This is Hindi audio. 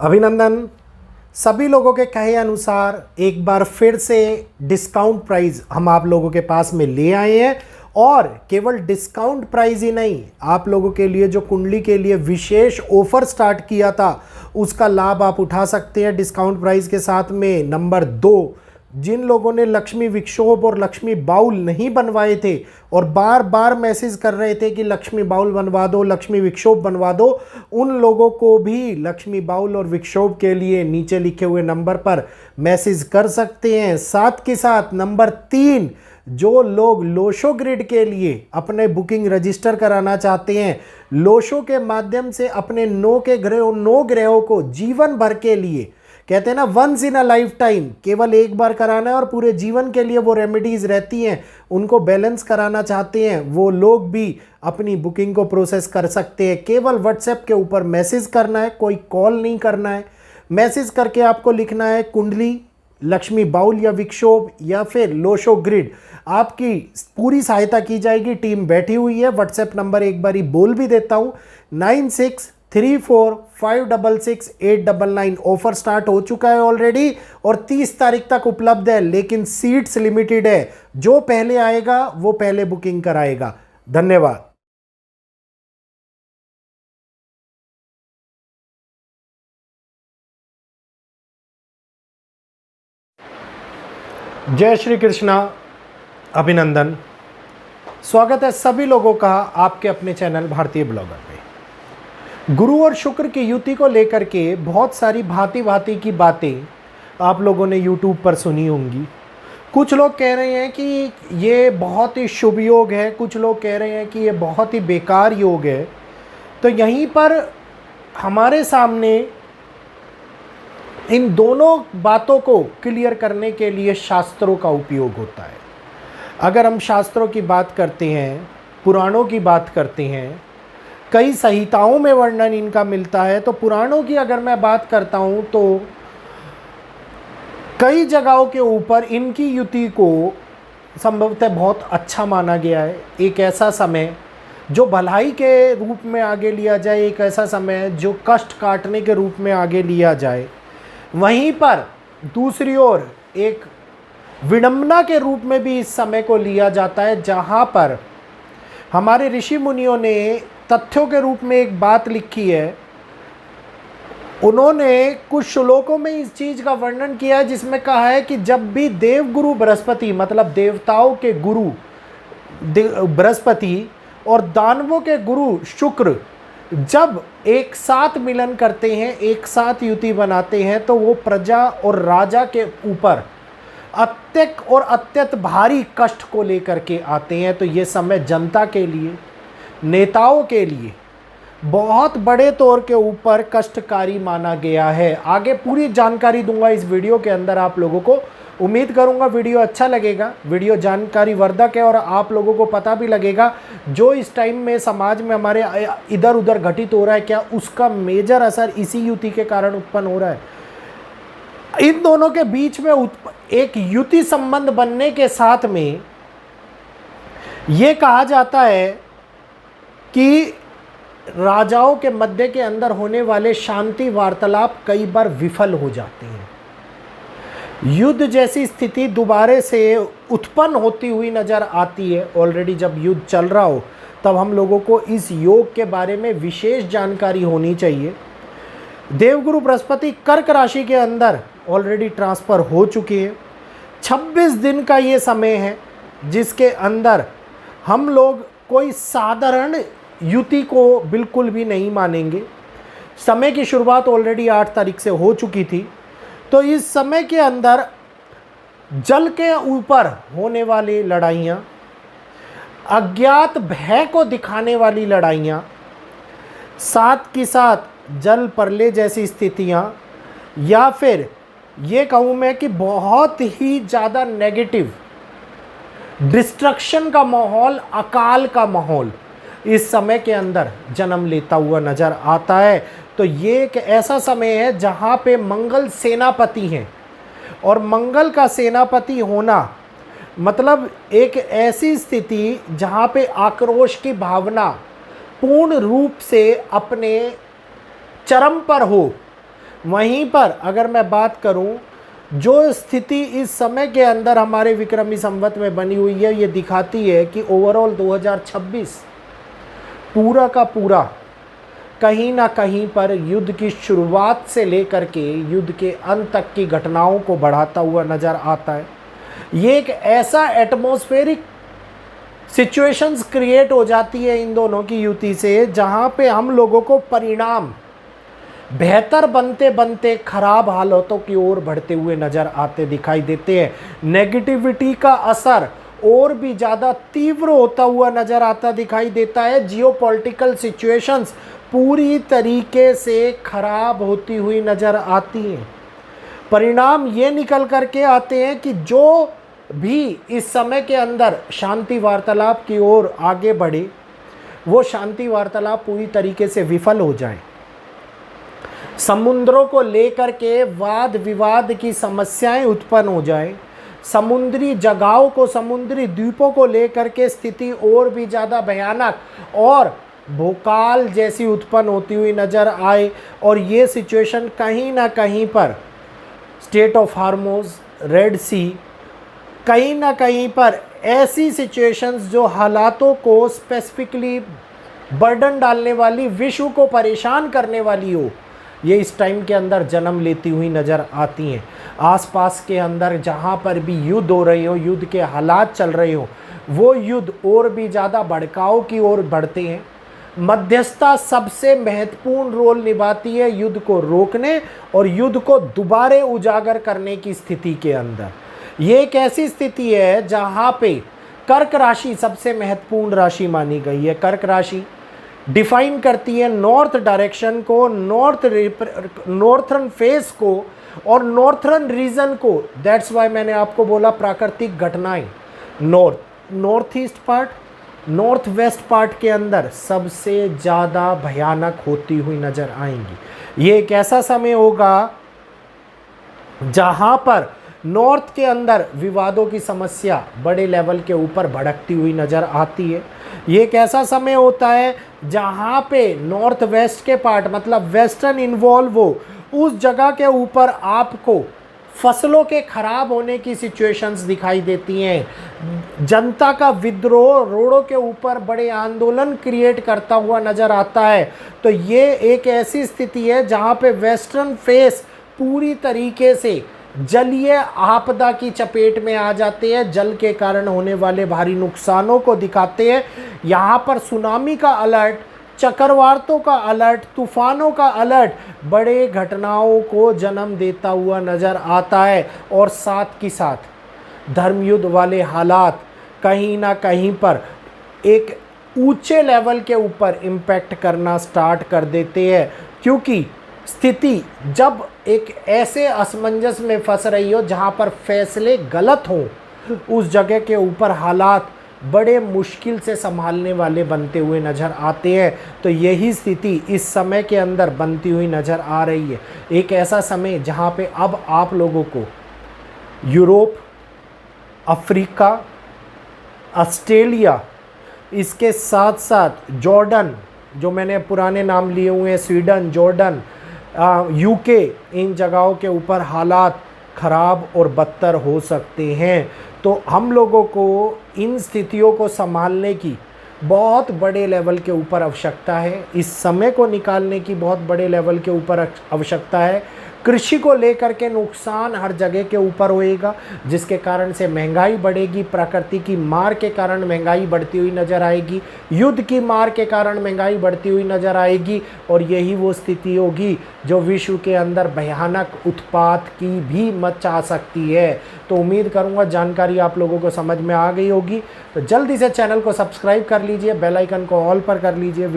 अभिनंदन। सभी लोगों के कहे अनुसार एक बार फिर से डिस्काउंट प्राइस हम आप लोगों के पास में ले आए हैं और केवल डिस्काउंट प्राइस ही नहीं, आप लोगों के लिए जो कुंडली के लिए विशेष ऑफर स्टार्ट किया था उसका लाभ आप उठा सकते हैं डिस्काउंट प्राइस के साथ में। नंबर 2, जिन लोगों ने लक्ष्मी विक्षोभ और लक्ष्मी बाउल नहीं बनवाए थे और बार बार मैसेज कर रहे थे कि लक्ष्मी बाउल बनवा दो, लक्ष्मी विक्षोभ बनवा दो, उन लोगों को भी लक्ष्मी बाउल और विक्षोभ के लिए नीचे लिखे हुए नंबर पर मैसेज कर सकते हैं। साथ के साथ नंबर 3, जो लोग लोशो ग्रिड के लिए अपने बुकिंग रजिस्टर कराना चाहते हैं, लोशो के माध्यम से अपने 9 ग्रहों को जीवन भर के लिए, कहते हैं ना once in a lifetime, केवल एक बार कराना है और पूरे जीवन के लिए वो रेमेडीज रहती हैं, उनको बैलेंस कराना चाहते हैं, वो लोग भी अपनी बुकिंग को प्रोसेस कर सकते हैं। केवल व्हाट्सएप के ऊपर मैसेज करना है, कोई कॉल नहीं करना है। मैसेज करके आपको लिखना है कुंडली, लक्ष्मी बाउल या विक्षोभ या फिर लोशो ग्रिड, आपकी पूरी सहायता की जाएगी। टीम बैठी हुई है। व्हाट्सएप नंबर एक बारी बोल भी देता हूँ, 9634566899। ऑफर स्टार्ट हो चुका है ऑलरेडी और 30 तारीख तक उपलब्ध है, लेकिन सीट्स लिमिटेड है। जो पहले आएगा वो पहले बुकिंग कराएगा। धन्यवाद। जय श्री कृष्णा। अभिनंदन। स्वागत है सभी लोगों का आपके अपने चैनल भारतीय ब्लॉगर पे। गुरु और शुक्र की युति को लेकर के बहुत सारी भांति भांति की बातें आप लोगों ने YouTube पर सुनी होंगी। कुछ लोग कह रहे हैं कि ये बहुत ही शुभ योग है, कुछ लोग कह रहे हैं कि ये बहुत ही बेकार योग है। तो यहीं पर हमारे सामने इन दोनों बातों को क्लियर करने के लिए शास्त्रों का उपयोग होता है। अगर हम शास्त्रों की बात करते हैं, पुराणों की बात करते हैं, कई संहिताओं में वर्णन इनका मिलता है। तो पुराणों की अगर मैं बात करता हूं तो कई जगहों के ऊपर इनकी युति को संभवतः बहुत अच्छा माना गया है। एक ऐसा समय जो भलाई के रूप में आगे लिया जाए, एक ऐसा समय जो कष्ट काटने के रूप में आगे लिया जाए। वहीं पर दूसरी ओर एक विडंबना के रूप में भी इस समय को लिया जाता है, जहां पर हमारे ऋषि मुनियों ने तथ्यों के रूप में एक बात लिखी है। उन्होंने कुछ श्लोकों में इस चीज का वर्णन किया है, जिसमें कहा है कि जब भी देवगुरु बृहस्पति, मतलब देवताओं के गुरु बृहस्पति और दानवों के गुरु शुक्र जब एक साथ मिलन करते हैं, एक साथ युति बनाते हैं, तो वो प्रजा और राजा के ऊपर अत्यंत और अत्यंत भारी कष्ट को लेकर के आते हैं। तो ये समय जनता के लिए, नेताओं के लिए बहुत बड़े तौर के ऊपर कष्टकारी माना गया है। आगे पूरी जानकारी दूंगा इस वीडियो के अंदर आप लोगों को। उम्मीद करूंगा वीडियो अच्छा लगेगा। वीडियो जानकारी वर्धक है और आप लोगों को पता भी लगेगा जो इस टाइम में समाज में हमारे इधर उधर घटित हो रहा है, क्या उसका मेजर असर इसी युति के कारण उत्पन्न हो रहा है। इन दोनों के बीच में एक युति संबंध बनने के साथ में यह कहा जाता है कि राजाओं के मध्य के अंदर होने वाले शांति वार्तालाप कई बार विफल हो जाते हैं। युद्ध जैसी स्थिति दोबारा से उत्पन्न होती हुई नजर आती है। ऑलरेडी जब युद्ध चल रहा हो तब हम लोगों को इस योग के बारे में विशेष जानकारी होनी चाहिए। देवगुरु बृहस्पति कर्क राशि के अंदर ऑलरेडी ट्रांसफर हो चुकी है। 26 दिन का ये समय है जिसके अंदर हम लोग कोई साधारण युति को बिल्कुल भी नहीं मानेंगे। समय की शुरुआत ऑलरेडी 8 तारीख से हो चुकी थी। तो इस समय के अंदर जल के ऊपर होने वाली लड़ाइयाँ, अज्ञात भय को दिखाने वाली लड़ाइयाँ, साथ के साथ जल प्रलय जैसी स्थितियाँ, या फिर ये कहूँ मैं कि बहुत ही ज़्यादा नेगेटिव डिस्ट्रक्शन का माहौल, अकाल का माहौल इस समय के अंदर जन्म लेता हुआ नजर आता है। तो ये एक ऐसा समय है जहाँ पे मंगल सेनापति हैं और मंगल का सेनापति होना मतलब एक ऐसी स्थिति जहाँ पे आक्रोश की भावना पूर्ण रूप से अपने चरम पर हो, वहीं पर अगर मैं बात करूं, जो स्थिति इस समय के अंदर हमारे विक्रमी संवत में बनी हुई है, ये दिखाती है कि ओवरऑल 2026 पूरा का पूरा कहीं ना कहीं पर युद्ध की शुरुआत से लेकर के युद्ध के अंत तक की घटनाओं को बढ़ाता हुआ नज़र आता है। ये एक ऐसा एटमॉस्फेरिक सिचुएशंस क्रिएट हो जाती है इन दोनों की युति से, जहाँ पे हम लोगों को परिणाम बेहतर बनते बनते खराब हालातों की ओर बढ़ते हुए नज़र आते दिखाई देते हैं। नेगेटिविटी का असर और भी ज़्यादा तीव्र होता हुआ नज़र आता दिखाई देता है। जियोपॉलिटिकल सिचुएशंस पूरी तरीके से खराब होती हुई नज़र आती हैं। परिणाम ये निकल करके आते हैं कि जो भी इस समय के अंदर शांति वार्तालाप की ओर आगे बढ़े, वो शांति वार्तालाप पूरी तरीके से विफल हो जाए। समुद्रों को लेकर के वाद विवाद की समस्याएं उत्पन्न हो जाए। समुद्री जगहों को, समुद्री द्वीपों को लेकर के स्थिति और भी ज़्यादा भयानक और भूकाल जैसी उत्पन्न होती हुई नज़र आए। और ये सिचुएशन कहीं ना कहीं पर स्टेट ऑफ हार्मोज, रेड सी, कहीं ना कहीं पर ऐसी सिचुएशंस जो हालातों को स्पेसिफिकली बर्डन डालने वाली, विश्व को परेशान करने वाली हो, ये इस टाइम के अंदर जन्म लेती हुई नज़र आती हैं। आसपास के अंदर जहाँ पर भी युद्ध हो रहे हो, युद्ध के हालात चल रहे हो, वो युद्ध और भी ज़्यादा भड़काव की ओर बढ़ते हैं। मध्यस्थता सबसे महत्वपूर्ण रोल निभाती है युद्ध को रोकने और युद्ध को दोबारा उजागर करने की स्थिति के अंदर। ये एक ऐसी स्थिति है जहाँ पे कर्क राशि सबसे महत्वपूर्ण राशि मानी गई है। कर्क राशि डिफाइन करती है नॉर्थ डायरेक्शन को, नॉर्थर्न फेस को और नॉर्थर्न रीजन को। दैट्स वाई मैंने आपको बोला प्राकृतिक घटनाएं north east part, north west part के अंदर सबसे ज़्यादा भयानक होती हुई नज़र आएंगी। ये एक ऐसा समय होगा जहाँ पर नॉर्थ के अंदर विवादों की समस्या बड़े लेवल के ऊपर भड़कती हुई नज़र आती है। ये एक ऐसा समय होता है जहाँ पे नॉर्थ वेस्ट के पार्ट, मतलब वेस्टर्न इन्वॉल्व हो, उस जगह के ऊपर आपको फसलों के खराब होने की सिचुएशंस दिखाई देती हैं। जनता का विद्रोह रोडों के ऊपर बड़े आंदोलन क्रिएट करता हुआ नज़र आता है। तो ये एक ऐसी स्थिति है जहाँ पे वेस्टर्न फेस पूरी तरीके से जलीय आपदा की चपेट में आ जाते हैं। जल के कारण होने वाले भारी नुकसानों को दिखाते हैं। यहाँ पर सुनामी का अलर्ट, चक्रवातों का अलर्ट, तूफानों का अलर्ट बड़े घटनाओं को जन्म देता हुआ नज़र आता है। और साथ ही साथ धर्मयुद्ध वाले हालात कहीं ना कहीं पर एक ऊंचे लेवल के ऊपर इम्पैक्ट करना स्टार्ट कर देते हैं, क्योंकि स्थिति जब एक ऐसे असमंजस में फंस रही हो जहाँ पर फैसले गलत हों, उस जगह के ऊपर हालात बड़े मुश्किल से संभालने वाले बनते हुए नज़र आते हैं। तो यही स्थिति इस समय के अंदर बनती हुई नज़र आ रही है। एक ऐसा समय जहाँ पे अब आप लोगों को यूरोप, अफ्रीका, ऑस्ट्रेलिया, इसके साथ साथ जॉर्डन, जो मैंने पुराने नाम लिए हुए हैं, स्वीडन, जॉर्डन, यूके, इन जगहों के ऊपर हालात ख़राब और बदतर हो सकते हैं। तो हम लोगों को इन स्थितियों को संभालने की बहुत बड़े लेवल के ऊपर आवश्यकता है। इस समय को निकालने की बहुत बड़े लेवल के ऊपर आवश्यकता है। कृषि को लेकर के नुकसान हर जगह के ऊपर होएगा, जिसके कारण से महंगाई बढ़ेगी। प्रकृति की मार के कारण महंगाई बढ़ती हुई नज़र आएगी, युद्ध की मार के कारण महंगाई बढ़ती हुई नज़र आएगी। और यही वो स्थिति होगी जो विश्व के अंदर भयानक उत्पात की भी मचा सकती है। तो उम्मीद करूँगा जानकारी आप लोगों को समझ में आ गई होगी। तो जल्दी से चैनल को सब्सक्राइब कर लीजिए, बेल आइकन को ऑल पर कर लीजिए।